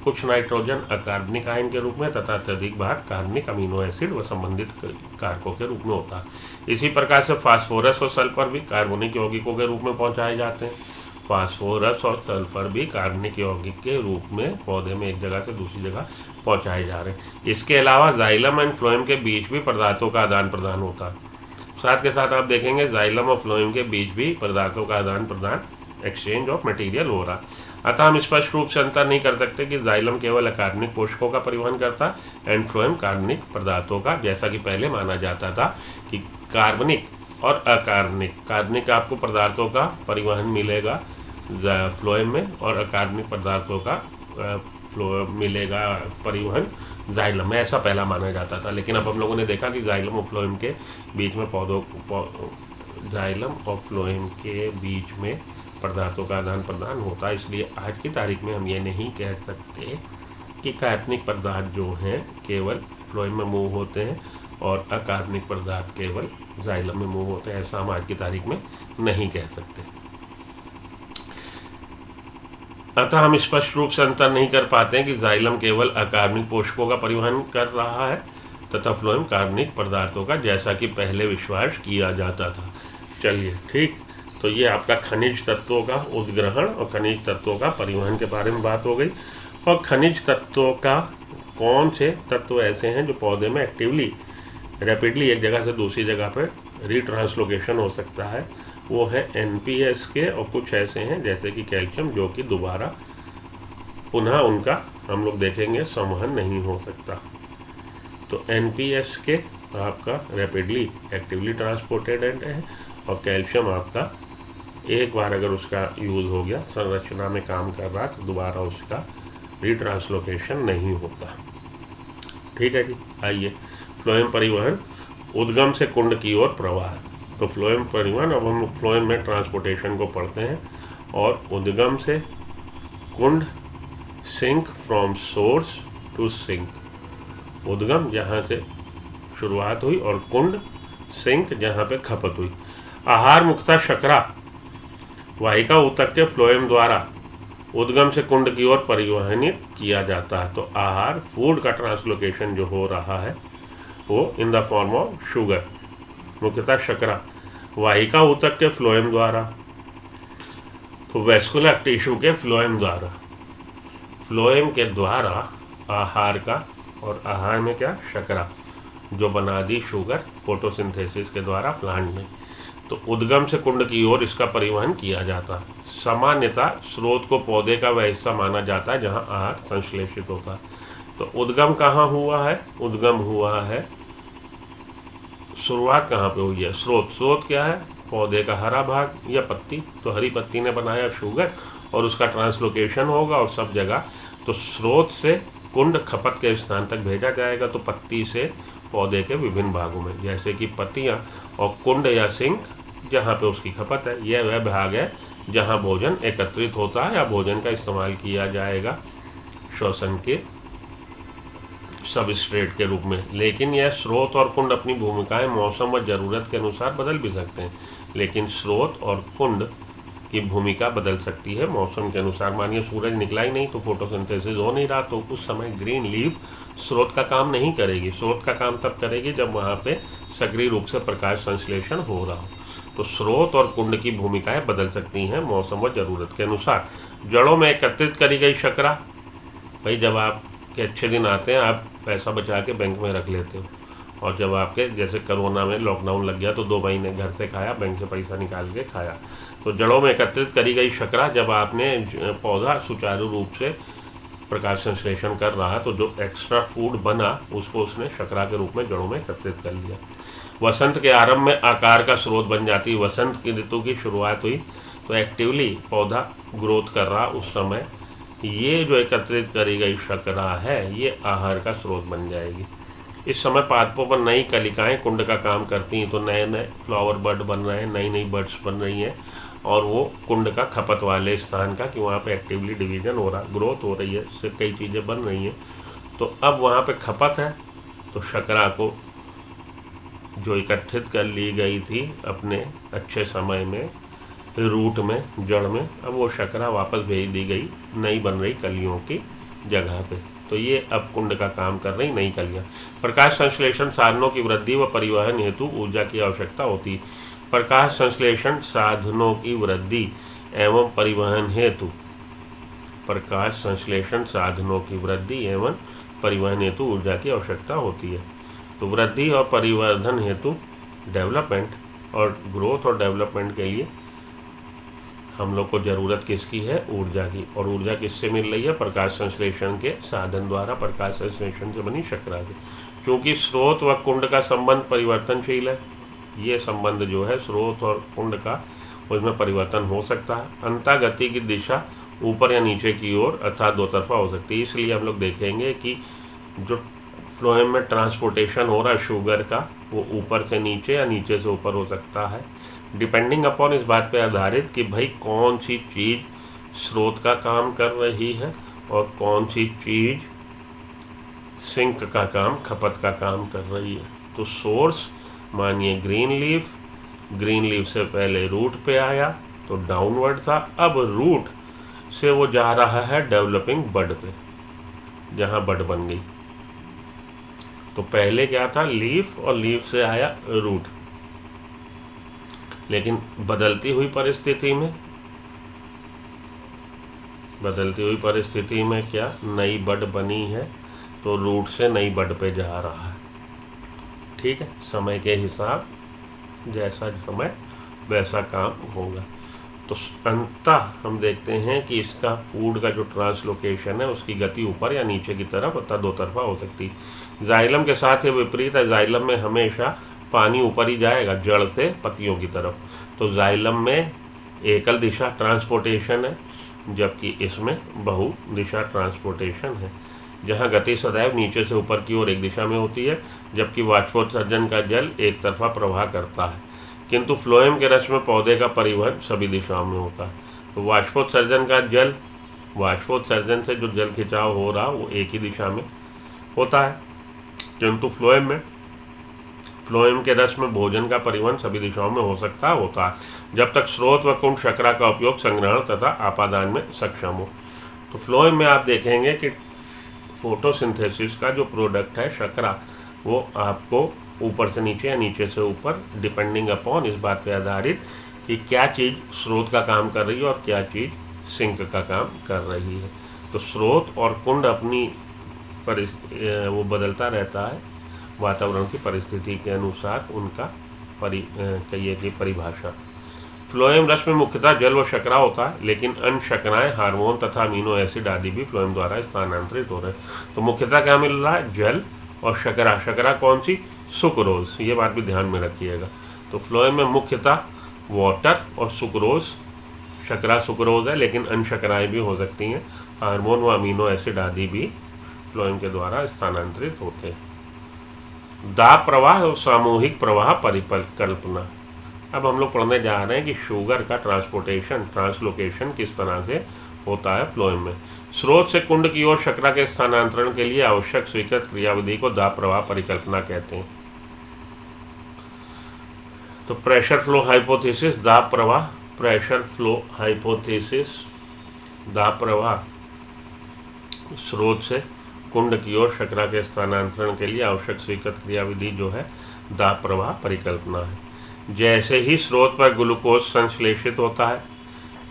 कुछ nitrogen अकार्बनिक ion के रूप में तथा अत्यधिक भाग कार्बनिक अमीनो एसिड व संबंधित कारकों के रूप में होता है। इसी प्रकार से फास्फोरस और सल्फर भी कार्बनिक यौगिकों के रूप में पहुंचाए जाते हैं। फास्फोरस और सल्फर भी कार्बनिक यौगिक के रूप में पौधे में एक जगह से दूसरी जगह पहुंचाए जा रहे हैं। इसके अलावा जाइलम एंड फ्लोएम के बीच भी पदार्थों का आदान प्रदान होता है। साथ के साथ आप देखेंगे जाइलम और फ्लोएम के बीच भी पदार्थों का आदान प्रदान, एक्सचेंज ऑफ मटेरियल हो रहा। अतः हम स्पष्ट रूप से अंतर नहीं कर सकते कि जाइलम केवल अकार्बनिक पोषकों का परिवहन करता है एंड फ्लोएम कार्बनिक पदार्थों का, जैसा कि पहले माना जाता था कि कार्बनिक और अकार्बनिक, कार्बनिक आपको पदार्थों का परिवहन मिलेगा फ्लोएम में और अकार्बनिक पदार्थों का मिलेगा परिवहन जाइलम में, ऐसा पहला माना जाता था। लेकिन अब हम लोगों ने देखा कि जाइलम और फ्लोएम के बीच में जाइलम और फ्लोएम के बीच में पदार्थों का आदान प्रदान होता है। इसलिए आज की तारीख में हम ये नहीं कह सकते कि कार्बनिक पदार्थ जो हैं केवल फ्लोएम में मूव होते हैं और अकार्बनिक पदार्थ केवल जाइलम में मूव होते हैं, ऐसा हम आज की तारीख में नहीं कह सकते। अतः हम स्पष्ट रूप से अंतर नहीं कर पाते हैं कि जाइलम केवल अकार्बनिक पोषकों का परिवहन कर रहा है तथा फ्लोएम कार्बनिक पदार्थों का, जैसा कि पहले विश्वास किया जाता था। चलिए ठीक, तो ये आपका खनिज तत्वों का उद्ग्रहण और खनिज तत्वों का परिवहन के बारे में बात हो गई। और खनिज तत्वों का कौन से तत्व ऐसे हैं जो पौधे में एक्टिवली रैपिडली एक जगह से दूसरी जगह पर रीट्रांसलोकेशन हो सकता है, वो है NPS के, और कुछ ऐसे हैं जैसे कि कैल्शियम जो कि दोबारा पुनः उनका हम लोग देखेंगे संवहन नहीं हो सकता। तो NPS के आपका रैपिडली एक्टिवली ट्रांसपोर्टेड है और कैल्शियम आपका एक बार अगर उसका यूज़ हो गया, संरचना में काम कर रहा, तो दोबारा उसका रीट्रांसलोकेशन नहीं होता। ठीक है जी, आइए फ्लोएम परिवहन, उद्गम से कुंड की ओर प्रवाह। तो फ्लोएम परिवहन, अब हम फ्लोएम में ट्रांसपोर्टेशन को पढ़ते हैं। और उद्गम से कुंड, sink from source to sink, उद्गम जहाँ से शुरुआत हुई और कुंड सिंक जहाँ पे खपत हुई। आहार मुक्ता शकरा वाहिका ऊतक के फ्लोएम द्वारा उद्गम से कुंड की ओर परिवहनित किया जाता है। तो आहार, फूड का ट्रांसलोकेशन जो हो रहा है वो इन द फॉर्म ऑफ शुगर, मुख्यतः शकरा, वाहिका ऊतक के फ्लोएम द्वारा, तो वेस्कुलर टिश्यू के फ्लोएम द्वारा, फ्लोएम के द्वारा आहार का, और आहार में क्या, शकरा जो बना दी शुगर फोटोसिंथेसिस के द्वारा प्लांट में। तो उद्गम से कुंड की ओर इसका परिवहन किया जाता है। सामान्यतः स्रोत को पौधे का वह हिस्सा माना जाता है जहाँ आहार संश्लेषित होता है। तो उद्गम कहाँ हुआ है, उद्गम हुआ है, शुरुआत कहाँ पे हुई है, स्रोत क्या है, पौधे का हरा भाग या पत्ती, तो हरी पत्ती ने बनाया शुगर और उसका ट्रांसलोकेशन होगा और सब जगह, तो स्रोत से कुंड खपत के स्थान तक भेजा जाएगा। तो पत्ती से पौधे के विभिन्न भागों में, जैसे कि पत्तियाँ, और कुंड या सिंक जहाँ पे उसकी खपत है, यह वह भाग है जहाँ भोजन एकत्रित होता है या भोजन का इस्तेमाल किया जाएगा श्वसन के सबस्ट्रेट के रूप में। लेकिन यह स्रोत और कुंड अपनी भूमिकाएं मौसम व ज़रूरत के अनुसार बदल भी सकते हैं। लेकिन स्रोत और कुंड की भूमिका बदल सकती है मौसम के अनुसार। मानिए सूरज निकला ही नहीं तो फोटोसिंथेसिस हो नहीं रहा, तो उस समय ग्रीन लीफ स्रोत का काम नहीं करेगी। स्रोत का काम तब करेगी जब वहाँ पे सक्रिय रूप से प्रकाश संश्लेषण हो रहा हो। तो स्रोत और कुंड की भूमिकाएं बदल सकती हैं मौसम व ज़रूरत के अनुसार। जड़ों में एकत्रित करी गई शकरा, भाई जब आपके अच्छे दिन आते हैं आप पैसा बचा के बैंक में रख लेते हो, और जब आपके जैसे कोरोना में लॉकडाउन लग गया तो 2 महीने घर से खाया, बैंक से पैसा निकाल के खाया। तो जड़ों में एकत्रित करी गई शकरा, जब आपने पौधा सुचारू रूप से प्रकाश संश्लेषण कर रहा, तो जो एक्स्ट्रा फूड बना उसको उसने शकरा के रूप में जड़ों में एकत्रित कर लिया। वसंत के आरंभ में आकार का स्रोत बन जाती है। वसंत की ऋतु की शुरुआत हुई तो एक्टिवली पौधा ग्रोथ कर रहा, उस समय ये जो एकत्रित करी गई शकरा है ये आहार का स्रोत बन जाएगी। इस समय पादपों पर नई कलिकाएं कुंड का काम करती हैं, तो नए नए फ्लावर बर्ड बन रहे हैं, नई नई बर्ड्स बन रही हैं, और वो कुंड का खपत वाले स्थान का, कि वहाँ पे एक्टिवली डिवीजन हो रहा, ग्रोथ हो रही है, इससे कई चीज़ें बन रही हैं। तो अब वहाँ पे खपत है, तो शकरा को जो एकत्रित कर ली गई थी अपने अच्छे समय में रूट में, जड़ में, अब वो शकरा वापस भेज दी गई नई बन रही कलियों की जगह पे। तो ये अब कुंड का काम कर रही नई कलियाँ। प्रकाश संश्लेषण साधनों की वृद्धि व परिवहन हेतु ऊर्जा की आवश्यकता होती है। प्रकाश संश्लेषण साधनों की वृद्धि एवं परिवहन हेतु, प्रकाश संश्लेषण साधनों की वृद्धि एवं परिवहन हेतु ऊर्जा की आवश्यकता होती है। तो वृद्धि और परिवर्धन हेतु डेवलपमेंट और ग्रोथ और डेवलपमेंट के लिए हम लोग को ज़रूरत किसकी है? ऊर्जा की। और ऊर्जा किससे मिल रही है? प्रकाश संश्लेषण के साधन द्वारा, प्रकाश संश्लेषण से बनी शकरा से। क्योंकि स्रोत व कुंड का संबंध परिवर्तनशील है, ये संबंध जो है स्रोत और कुंड का, उसमें परिवर्तन हो सकता है। अंतःगति की दिशा ऊपर या नीचे की ओर अर्थात दो तरफा हो सकती है। इसलिए हम लोग देखेंगे कि जो फ्लोएम में ट्रांसपोर्टेशन हो रहा है शुगर का, वो ऊपर से नीचे या नीचे से ऊपर हो सकता है, डिपेंडिंग अपॉन, इस बात पे आधारित कि भाई कौन सी चीज़ स्रोत का काम कर रही है और कौन सी चीज़ सिंक का काम, खपत का काम कर रही है। तो सोर्स मानिए ग्रीन लीफ से पहले रूट पे आया तो डाउनवर्ड था, अब रूट से वो जा रहा है डेवलपिंग बड पे, जहाँ बड बन गई। तो पहले क्या था? लीफ, और लीफ से आया रूट। लेकिन बदलती हुई परिस्थिति में क्या नई बड बनी है, तो रूट से नई बड पे जा रहा है। ठीक है, समय के हिसाब, जैसा समय वैसा काम होगा। तो अंततः हम देखते हैं कि इसका फूड का जो ट्रांसलोकेशन है उसकी गति ऊपर या नीचे की तरफ अर्थात दो तरफा हो सकती है। जाइलम के साथ ये विपरीत है। जाइलम में हमेशा पानी ऊपर ही जाएगा जड़ से पत्तियों की तरफ। तो जाइलम में एकल दिशा ट्रांसपोर्टेशन है, जबकि इसमें बहु दिशा ट्रांसपोर्टेशन है, जहाँ गति सदैव नीचे से ऊपर की ओर एक दिशा में होती है, जबकि वाष्पोत्सर्जन का जल एक तरफा प्रवाह करता है। किंतु फ्लोएम के रस में पौधे का परिवहन सभी दिशाओं में होता है। तो वाष्पोत्सर्जन से जो जल खिंचाव हो रहा वो एक ही दिशा में होता है, किंतु फ्लोएम के रस में भोजन का परिवहन सभी दिशाओं में होता है, जब तक स्रोत व कुंड शकरा का उपयोग संग्रहण तथा आपादान में सक्षम हो। तो फ्लोएम में आप देखेंगे कि फोटोसिंथेसिस का जो प्रोडक्ट है शकरा, वो आपको ऊपर से नीचे या नीचे से ऊपर, डिपेंडिंग अपॉन, इस बात पे आधारित कि क्या चीज़ स्रोत का काम कर रही है और क्या चीज़ सिंक का काम कर रही है। तो स्रोत और कुंड अपनी वो बदलता रहता है वातावरण की परिस्थिति के अनुसार, उनका कहिए कि परिभाषा। फ्लोएम रस में मुख्यतः जल व शकरा होता है, लेकिन अन्य शकराएं, हार्मोन तथा अमीनो एसिड आदि भी फ्लोएम द्वारा स्थानांतरित हो रहे हैं। तो मुख्यतः क्या मिल रहा है? जल और शकरा। शकरा कौन सी? सुक्रोज, ये बात भी ध्यान में रखिएगा। तो फ्लोएम में मुख्यतः वाटर और सुक्रोज, शकरा सुक्रोज है, लेकिन अन्य शकराएं भी हो सकती हैं, हार्मोन व अमीनो एसिड आदि भी फ्लोएम के द्वारा स्थानांतरित होते हैं। दाब प्रवाह और सामूहिक प्रवाह परिकल्पना। अब हम लोग पढ़ने जा रहे हैं कि शुगर का ट्रांसलोकेशन किस तरह से होता है फ्लोएम में। स्रोत से कुंड की ओर शकरा के स्थानांतरण के लिए आवश्यक स्वीकृत क्रियाविधि को दाब प्रवाह परिकल्पना कहते हैं। तो प्रेशर फ्लो हाइपोथेसिस, दाब प्रवाह, प्रेशर फ्लो हाइपोथेसिस, दाब प्रवाह, स्रोत से कुंड की ओर शकरा के स्थानांतरण के लिए आवश्यक स्वीकृत क्रियाविधि जो है दाब प्रवाह परिकल्पना है। जैसे ही स्रोत पर ग्लूकोज संश्लेषित होता है,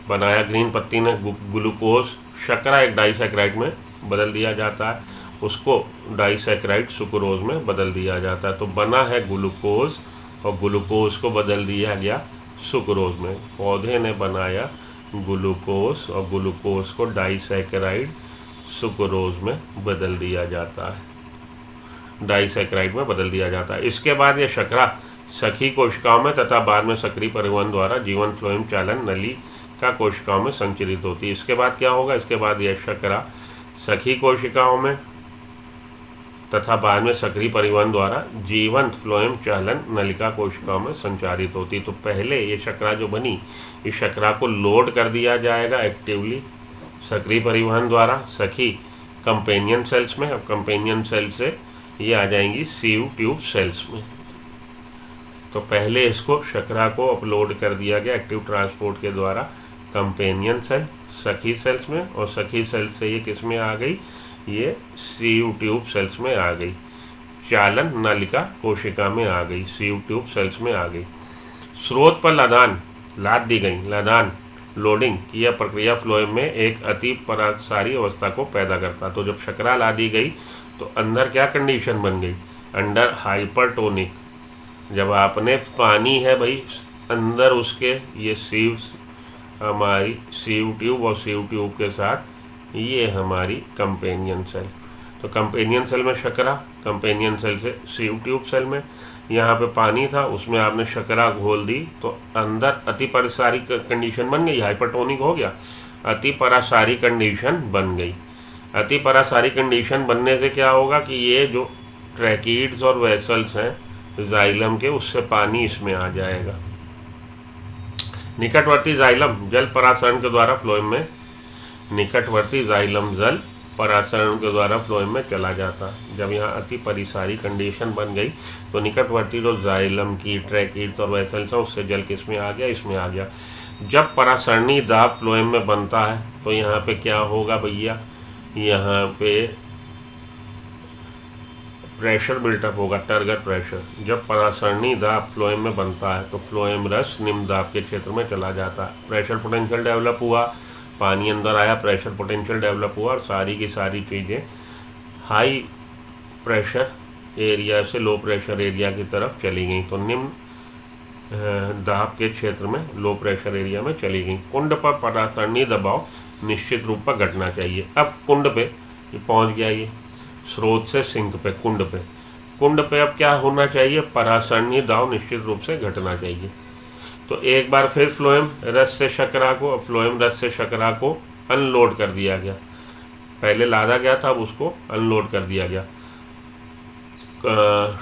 बनाया ग्रीन पत्ती ने ग्लूकोज, शर्करा एक डाइसैकराइड में बदल दिया जाता है, उसको डाइसैकराइड सुक्रोज में बदल दिया जाता है। तो बना है ग्लूकोज और ग्लूकोज को बदल दिया गया सुक्रोज में। पौधे ने बनाया ग्लूकोज और ग्लूकोज को डाइसैकराइड सुक्रोज में बदल दिया जाता है, डाइसैकराइड में बदल दिया जाता है। इसके बाद यह शर्करा सखी कोशिकाओं में तथा बाद में सक्रिय परिवहन द्वारा जीवन फ्लोएम चालन नलिका कोशिकाओं में संचरित होती है। इसके बाद क्या होगा? इसके बाद यह शर्करा सखी कोशिकाओं में तथा बाद में सक्रिय परिवहन द्वारा जीवंत फ्लोएम चालन नलिका कोशिकाओं में संचारित होती। तो पहले ये शर्करा जो बनी, इस शर्करा को लोड कर दिया जाएगा एक्टिवली सक्रिय परिवहन द्वारा सखी कंपेनियन सेल्स में। अब कंपेनियन सेल से ये आ जाएंगी सीव ट्यूब सेल्स में। तो पहले इसको शर्करा को अपलोड कर दिया गया एक्टिव ट्रांसपोर्ट के द्वारा कंपेनियन सेल सखी सेल्स में, और सखी सेल्स से ये किस में आ गई? ये सीव ट्यूब सेल्स में आ गई, चालन नलिका कोशिका में आ गई, सीव ट्यूब सेल्स में आ गई। स्रोत पर लाद दी गई लदान लोडिंग की यह प्रक्रिया फ्लोएम में एक अति परासारी अवस्था को पैदा करता। तो जब शर्करा ला दी गई तो अंदर क्या कंडीशन बन गई? Under hypertonic. जब आपने पानी है भाई अंदर उसके, ये सीव्स हमारी सीव ट्यूब और सीव ट्यूब के साथ ये हमारी कंपेनियन सेल। तो कंपेनियन सेल में शर्करा, कंपेनियन सेल से सीव ट्यूब सेल में, यहाँ पे पानी था उसमें आपने शर्करा घोल दी तो अंदर अति परासारी कंडीशन बन गई, हाइपरटोनिक हो गया, अति परासारी कंडीशन बन गई। अति परासारी कंडीशन बनने से क्या होगा कि ये जो ट्रैकीड्स और वेसल्स हैं जाइलम के, उससे पानी इसमें आ जाएगा। निकटवर्ती जाइलम जल परासरण के द्वारा फ्लोएम में, निकटवर्ती जाइलम जल परासरण के द्वारा फ्लोएम में चला जाता। जब यहाँ अति परिसारी कंडीशन बन गई तो निकटवर्ती जो जाइलम की ट्रैकीड्स और वेसल्स हैं उससे जल किस में आ गया? इसमें आ गया। जब परासरणी दाब फ्लोएम में बनता है तो यहाँ पे क्या होगा भैया? यहाँ पे प्रेशर बिल्टअप होगा, टर्गर प्रेशर। जब परासरणी दाब फ्लोएम में बनता है तो फ्लोएम रस निम्न दाब के क्षेत्र में चला जाता है। प्रेशर पोटेंशियल डेवलप हुआ, पानी अंदर आया, प्रेशर पोटेंशियल डेवलप हुआ और सारी की सारी चीज़ें हाई प्रेशर एरिया से लो प्रेशर एरिया की तरफ चली गई। तो निम्न दाब के क्षेत्र में लो प्रेशर एरिया में चली गई। कुंड पर परासरणी दबाव निश्चित रूप पर घटना चाहिए। अब कुंड पे ये पहुंच गया, ये स्रोत से सिंक पे, कुंड पे अब क्या होना चाहिए? परासरणी दाब निश्चित रूप से घटना चाहिए। तो एक बार फिर फ्लोएम रस से शर्करा को, फ्लोएम रस से शर्करा को अनलोड कर दिया गया। पहले लादा गया था, अब उसको अनलोड कर दिया गया।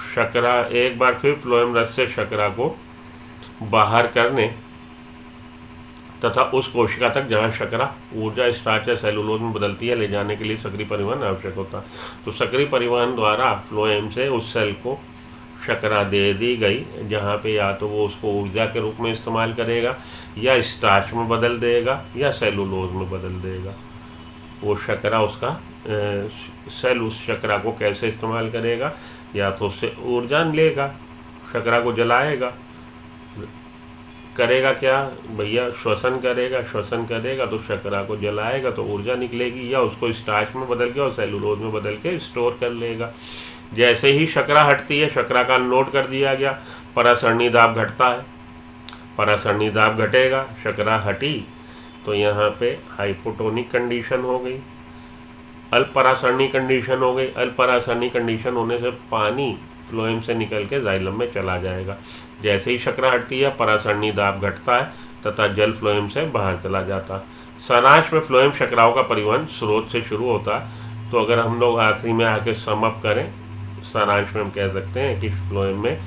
शर्करा एक बार फिर फ्लोएम रस से शर्करा को बाहर करने तथा उस कोशिका तक जहाँ शर्करा ऊर्जा स्टार्च या सेलुलोज में बदलती है ले जाने के लिए सक्रिय परिवहन आवश्यक होता। तो सक्रिय परिवहन द्वारा फ्लोएम से उस सेल को शर्करा दे दी गई, जहाँ पे या तो वो उसको ऊर्जा के रूप में इस्तेमाल करेगा या स्टार्च में बदल देगा या सेलुलोज में बदल देगा। वो शर्करा उसका सेल उस शर्करा को कैसे इस्तेमाल करेगा? या तो उससे ऊर्जा लेगा, शर्करा को जलाएगा, करेगा क्या भैया? श्वसन करेगा तो शर्करा को जलाएगा तो ऊर्जा निकलेगी, या उसको स्टार्च में बदल के और सेलुलोज में बदल के स्टोर कर लेगा। जैसे ही शर्करा हटती है, शर्करा का अनलोड कर दिया गया, परासरणी दाब घटता है, परासरणी दाब घटेगा, शर्करा हटी तो यहाँ पे हाइपोटोनिक कंडीशन हो गई, अल्प परासरणी कंडीशन हो गई। अल्प परासरणी कंडीशन होने से पानी फ्लोएम से निकल के जाइलम में चला जाएगा। जैसे ही शर्करा हटती है, परासरणी दाब घटता है तथा जल फ्लोएम से बाहर चला जाता। सारांश में फ्लोएम शर्कराओं का परिवहन स्रोत से शुरू होता है। तो अगर हम लोग आखिरी में आके समअप करें, सारांश में हम कह सकते हैं कि फ्लोएम में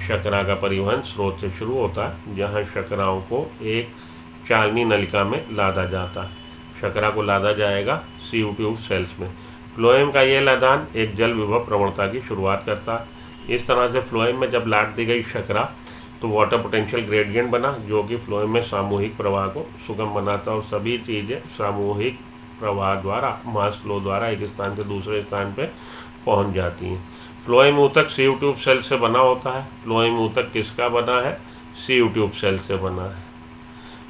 शर्करा का परिवहन स्रोत से शुरू होता है, जहाँ शर्कराओं को एक चालनी नलिका में लादा जाता है। शर्करा को लादा जाएगा सीव ट्यूब सेल्स में। फ्लोएम का ये लदान एक जल विभव प्रवणता की शुरुआत करता है। इस तरह से फ्लोएम में जब लाद दी गई शर्करा तो वाटर पोटेंशियल ग्रेडियंट बना, जो कि फ्लोएम में सामूहिक प्रवाह को सुगम बनाता और सभी चीज़ें सामूहिक प्रवाह द्वारा, मास फ्लो द्वारा एक स्थान से दूसरे स्थान पर पहुंच जाती हैं। फ्लोएम ऊतक सीव ट्यूब सेल से बना होता है। फ्लोएम ऊतक किसका बना है? सीव ट्यूब सेल से बना है,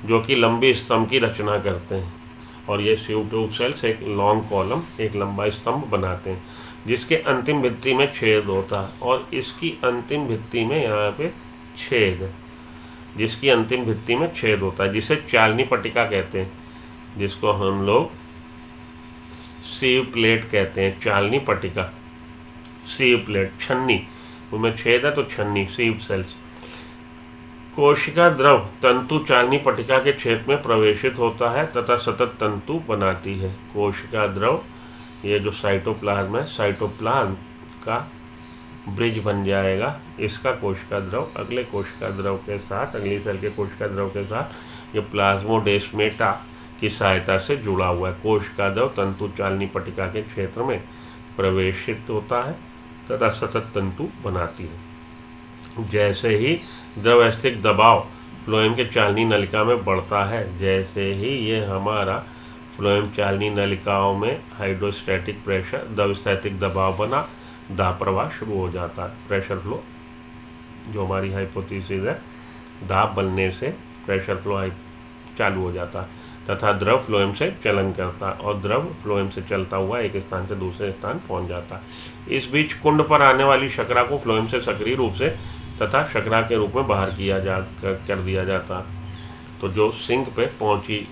जो कि लंबी स्तंभ की रचना करते हैं। और ये सीव ट्यूब सेल्स एक लॉन्ग कॉलम, एक लंबा स्तंभ बनाते हैं, जिसके अंतिम भित्ति में छेद होता है। और इसकी अंतिम भित्ति में यहाँ पे छेद है, जिसकी अंतिम भित्ति में छेद होता है, जिसे चालनी पट्टिका कहते हैं, जिसको हम लोग सीव प्लेट कहते हैं। चालनी पट्टिका, सीव प्लेट, छन्नी, उनमें छेद है तो छन्नी, सीव सेल्स। कोशिका द्रव तंतु चालनी पट्टिका के क्षेत्र में प्रवेशित होता है तथा सतत तंतु बनाती है। कोशिका द्रव, ये जो साइटोप्लाज्म है, साइटोप्लाज्म का ब्रिज बन जाएगा। इसका कोशिका द्रव अगले कोशिका द्रव के साथ, अगली सेल के कोशिका द्रव के साथ ये प्लाज्मोडेस्मेटा की सहायता से जुड़ा हुआ है। कोशिका द्रव तंतु चालनी पट्टिका के क्षेत्र में प्रवेशित होता है तथा सतत तंतु बनाती है। जैसे ही द्रवस्थितिक दबाव फ्लोएम के चालनी नलिका में बढ़ता है, जैसे ही ये हमारा फ्लोएम चालनी नलिकाओं में हाइड्रोस्टैटिक प्रेशर, द्रवस्थैतिक दबाव बना, दाब प्रवाह शुरू हो जाता है। प्रेशर फ्लो, जो हमारी हाइपोथेसिस है, दाब बनने से प्रेशर फ्लो चालू हो जाता है तथा द्रव फ्लोएम से चलन करता है और द्रव फ्लोएम से चलता हुआ एक स्थान से दूसरे स्थान पहुंच जाता है। इस बीच कुंड पर आने वाली शकरा को फ्लोएम से सक्रिय रूप से तथा शकरा के रूप में बाहर कर दिया जाता। तो जो सिंक पे पहुंची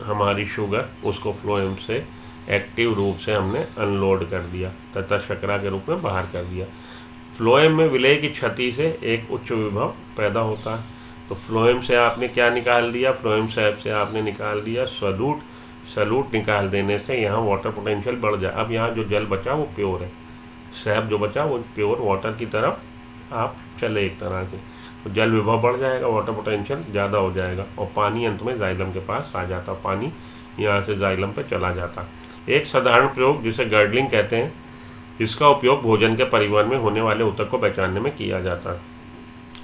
हमारी शुगर, उसको फ्लोएम से एक्टिव रूप से हमने अनलोड कर दिया तथा शकरा के रूप में बाहर कर दिया। फ्लोएम में विलय की क्षति से एक उच्च विभव पैदा होता है। तो फ्लोएम से आपने क्या निकाल दिया? फ्लोएम सैप से आपने निकाल दिया सलूट। सलूट निकाल देने से यहाँ वाटर पोटेंशियल बढ़ जाए। अब यहाँ जो जल बचा वो प्योर है, सैप जो बचा वो प्योर वाटर की तरफ आप चले एक तरह से, तो जल विभव बढ़ जाएगा, वाटर पोटेंशियल ज़्यादा हो जाएगा और पानी अंत में जाइलम के पास आ जाता। पानी यहाँ से जाइलम पे चला जाता। एक साधारण प्रयोग जिसे गर्डलिंग कहते हैं, इसका उपयोग भोजन के परिवहन में होने वाले ऊतक को पहचानने में किया जाता है।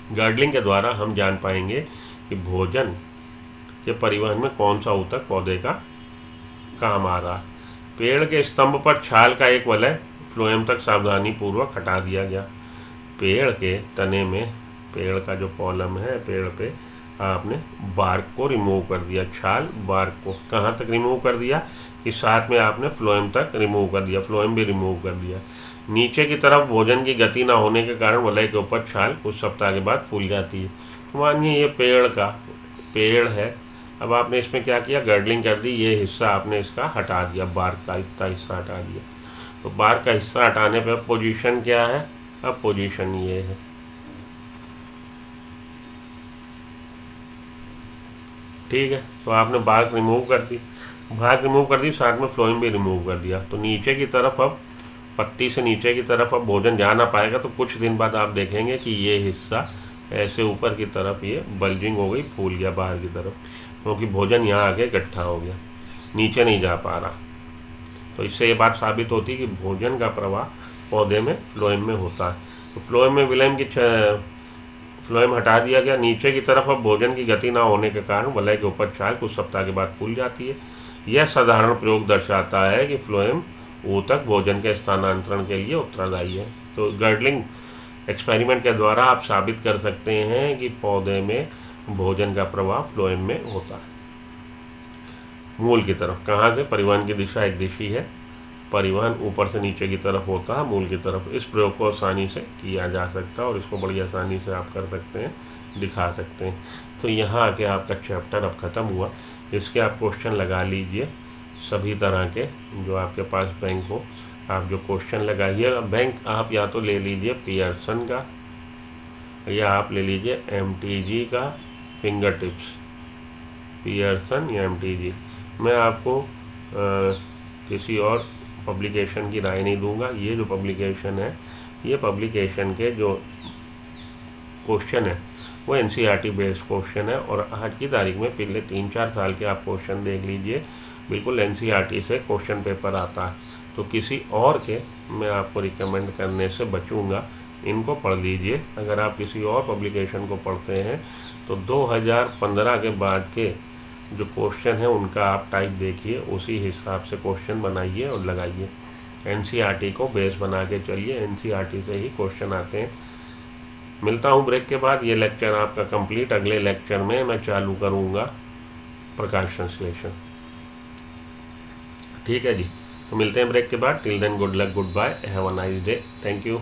गर्डलिंग के द्वारा हम जान पाएंगे कि भोजन के परिवहन में कौन सा ऊतक पौधे का काम आ रहा है। पेड़ के स्तंभ पर छाल का एक वलय फ्लोएम तक सावधानी पूर्वक हटा दिया गया। पेड़ के तने में, पेड़ का जो कॉलम है, पेड़ पे आपने बार्क को रिमूव कर दिया, छाल बार्क को कहाँ तक रिमूव कर दिया कि साथ में आपने फ्लोएम तक रिमूव कर दिया, फ्लोएम भी रिमूव कर दिया। नीचे की तरफ भोजन की गति ना होने के कारण वलय के ऊपर छाल कुछ सप्ताह के बाद फूल जाती है। मानिए ये पेड़ है, अब आपने इसमें क्या किया? गर्डलिंग कर दी, ये हिस्सा आपने इसका हटा दिया, बार्क का इतना हिस्सा हटा दिया। तो बार्क का हिस्सा हटाने पर पोजीशन क्या है? अब पोजीशन ये है, ठीक है। तो आपने बार्क रिमूव कर दी, साथ में फ्लोएम भी रिमूव कर दिया। तो नीचे की तरफ, अब पत्ती से नीचे की तरफ अब भोजन जा ना पाएगा। तो कुछ दिन बाद आप देखेंगे कि ये हिस्सा ऐसे ऊपर की तरफ ये बल्जिंग हो गई, फूल गया बाहर की तरफ, क्योंकि भोजन यहाँ आके इकट्ठा हो गया, नीचे नहीं जा पा रहा। तो इससे ये बात साबित होती है कि भोजन का प्रवाह पौधे में फ्लोएम में होता है। तो फ्लोएम में फ्लोएम हटा दिया गया, नीचे की तरफ अब भोजन की गति ना होने के कारण वलय के ऊपर छाल कुछ सप्ताह के बाद फूल जाती है। यह साधारण प्रयोग दर्शाता है कि फ्लोएम ऊतक भोजन के स्थानांतरण के लिए उत्तरदायी है। तो गर्डलिंग एक्सपेरिमेंट के द्वारा आप साबित कर सकते हैं कि पौधे में भोजन का प्रवाह फ्लोएम में होता है। मूल की तरफ कहाँ से? परिवहन की दिशा एक दिशी है, परिवहन ऊपर से नीचे की तरफ होता है, मूल की तरफ। इस प्रयोग को आसानी से किया जा सकता है और इसको बड़ी आसानी से आप कर सकते हैं, दिखा सकते हैं। तो यहाँ आके आपका चैप्टर अब ख़त्म हुआ। इसके आप क्वेश्चन लगा लीजिए, सभी तरह के जो आपके पास बैंक हो, आप जो क्वेश्चन लगाइए। बैंक आप या तो ले लीजिए पियर्सन का, या आप ले लीजिए MTG का फिंगर टिप्स, पियर्सन या MTG। मैं आपको किसी और पब्लिकेशन की राय नहीं दूंगा। ये जो पब्लिकेशन है, ये पब्लिकेशन के जो क्वेश्चन है वो NCERT बेस्ड क्वेश्चन है और आज की तारीख में पिछले 3-4 साल के आप क्वेश्चन देख लीजिए, बिल्कुल NCERT से क्वेश्चन पेपर आता है। तो किसी और के मैं आपको रिकमेंड करने से बचूंगा, इनको पढ़ लीजिए। अगर आप किसी और पब्लिकेशन को पढ़ते हैं तो 2015 के बाद के जो क्वेश्चन है उनका आप टाइप देखिए, उसी हिसाब से क्वेश्चन बनाइए और लगाइए। एनसीईआरटी को बेस बना के चलिए, एनसीईआरटी से ही क्वेश्चन आते हैं। मिलता हूँ ब्रेक के बाद। ये लेक्चर आपका कंप्लीट, अगले लेक्चर में मैं चालू करूँगा प्रकाश संश्लेषण। ठीक है जी, तो मिलते हैं ब्रेक के बाद। Till then good luck, good bye, have a nice day, thank you.